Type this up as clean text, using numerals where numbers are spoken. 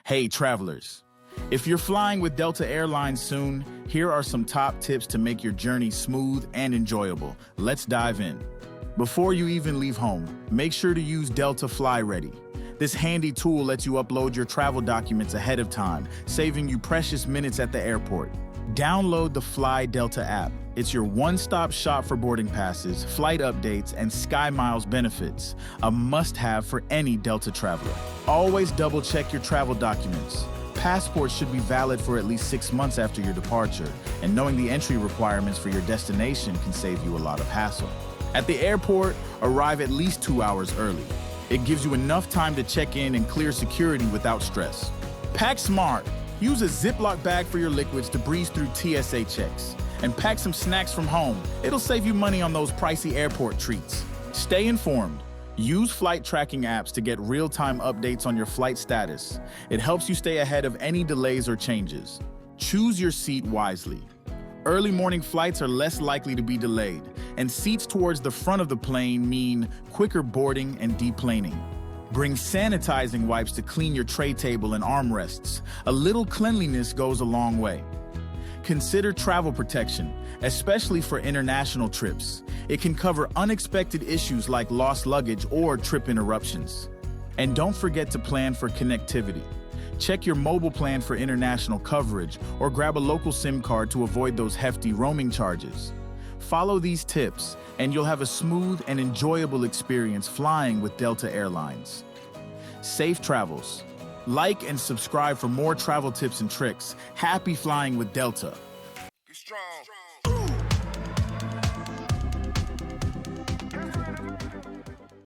Hey travelers, if you're flying with Delta Airlines soon, here are some top tips to make your journey smooth and enjoyable. Let's dive in. Before you even leave home, make sure to use Delta Fly Ready. This handy tool lets you upload your travel documents ahead of time, saving you precious minutes at the airport. Download the Fly Delta app. It's your one-stop shop for boarding passes, flight updates, and SkyMiles benefits, a must-have for any Delta traveler. Always double-check your travel documents. Passports should be valid for at least 6 months after your departure, and knowing the entry requirements for your destination can save you a lot of hassle. At the airport, arrive at least 2 hours early. It gives you enough time to check in and clear security without stress. Pack smart. Use a Ziploc bag for your liquids to breeze through TSA checks. And pack some snacks from home. It'll save you money on those pricey airport treats. Stay informed. Use flight tracking apps to get real-time updates on your flight status. It helps you stay ahead of any delays or changes. Choose your seat wisely. Early morning flights are less likely to be delayed, and seats towards the front of the plane mean quicker boarding and deplaning. Bring sanitizing wipes to clean your tray table and armrests. A little cleanliness goes a long way. Consider travel protection, especially for international trips. It can cover unexpected issues like lost luggage or trip interruptions. And don't forget to plan for connectivity. Check your mobile plan for international coverage or grab a local SIM card to avoid those hefty roaming charges. Follow these tips and you'll have a smooth and enjoyable experience flying with Delta Airlines. Safe travels. Like and subscribe for more travel tips and tricks. Happy flying with Delta.